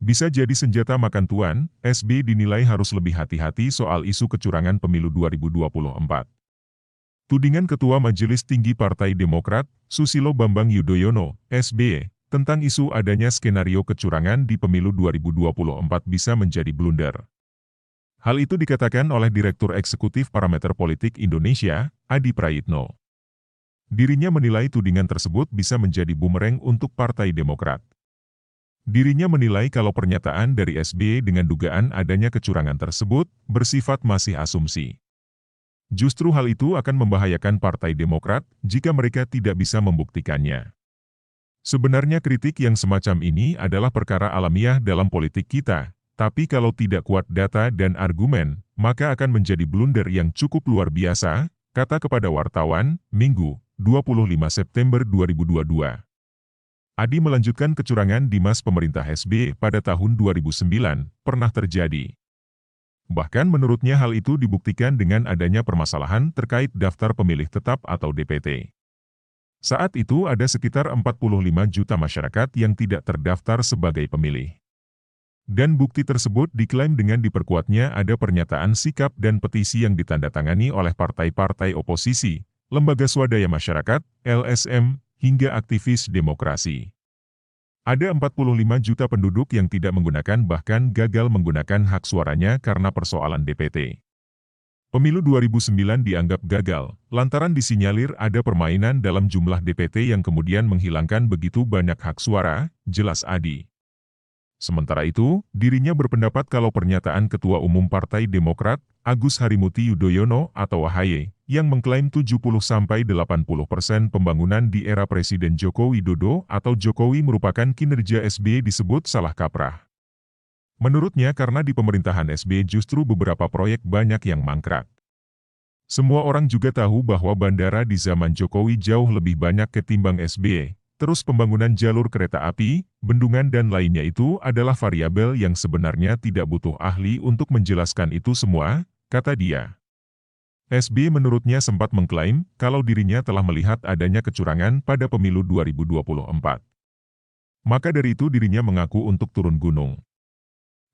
Bisa jadi senjata makan tuan, SBY dinilai harus lebih hati-hati soal isu kecurangan pemilu 2024. Tudingan Ketua Majelis Tinggi Partai Demokrat, Susilo Bambang Yudhoyono, SBY, tentang isu adanya skenario kecurangan di pemilu 2024 bisa menjadi blunder. Hal itu dikatakan oleh Direktur Eksekutif Parameter Politik Indonesia, Adi Prayitno. Dirinya menilai tudingan tersebut bisa menjadi bumerang untuk Partai Demokrat. Dirinya menilai kalau pernyataan dari SBY dengan dugaan adanya kecurangan tersebut bersifat masih asumsi. Justru hal itu akan membahayakan Partai Demokrat jika mereka tidak bisa membuktikannya. Sebenarnya kritik yang semacam ini adalah perkara alamiah dalam politik kita, tapi kalau tidak kuat data dan argumen, maka akan menjadi blunder yang cukup luar biasa, kata kepada wartawan, Minggu, 25 September 2022. Adi melanjutkan kecurangan di masa pemerintah SBY pada tahun 2009 pernah terjadi. Bahkan menurutnya hal itu dibuktikan dengan adanya permasalahan terkait daftar pemilih tetap atau DPT. Saat itu ada sekitar 45 juta masyarakat yang tidak terdaftar sebagai pemilih. Dan bukti tersebut diklaim dengan diperkuatnya ada pernyataan sikap dan petisi yang ditandatangani oleh partai-partai oposisi, lembaga swadaya masyarakat, LSM, hingga aktivis demokrasi. Ada 45 juta penduduk yang tidak menggunakan bahkan gagal menggunakan hak suaranya karena persoalan DPT. Pemilu 2009 dianggap gagal, lantaran disinyalir ada permainan dalam jumlah DPT yang kemudian menghilangkan begitu banyak hak suara, jelas Adi. Sementara itu, dirinya berpendapat kalau pernyataan Ketua Umum Partai Demokrat, Agus Harimurti Yudhoyono atau AHY, yang mengklaim 70–80% pembangunan di era Presiden Joko Widodo atau Jokowi merupakan kinerja SBY disebut salah kaprah. Menurutnya karena di pemerintahan SBY justru beberapa proyek banyak yang mangkrak. Semua orang juga tahu bahwa bandara di zaman Jokowi jauh lebih banyak ketimbang SBY. Terus pembangunan jalur kereta api, bendungan dan lainnya itu adalah variabel yang sebenarnya tidak butuh ahli untuk menjelaskan itu semua, kata dia. SBY menurutnya sempat mengklaim kalau dirinya telah melihat adanya kecurangan pada pemilu 2024. Maka dari itu dirinya mengaku untuk turun gunung.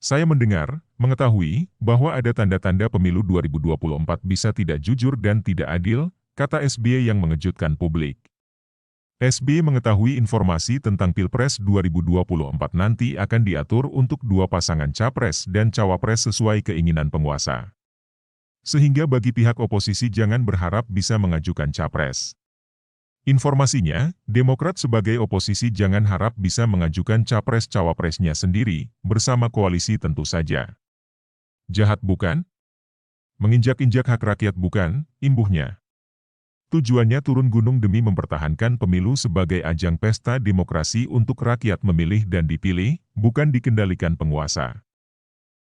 Saya mendengar, mengetahui, bahwa ada tanda-tanda pemilu 2024 bisa tidak jujur dan tidak adil, kata SBY yang mengejutkan publik. SBY mengetahui informasi tentang Pilpres 2024 nanti akan diatur untuk dua pasangan capres dan cawapres sesuai keinginan penguasa. Sehingga bagi pihak oposisi jangan berharap bisa mengajukan capres. Informasinya, Demokrat sebagai oposisi jangan harap bisa mengajukan capres-cawapresnya sendiri, bersama koalisi tentu saja. Jahat bukan? Menginjak-injak hak rakyat bukan, imbuhnya. Tujuannya turun gunung demi mempertahankan pemilu sebagai ajang pesta demokrasi untuk rakyat memilih dan dipilih, bukan dikendalikan penguasa.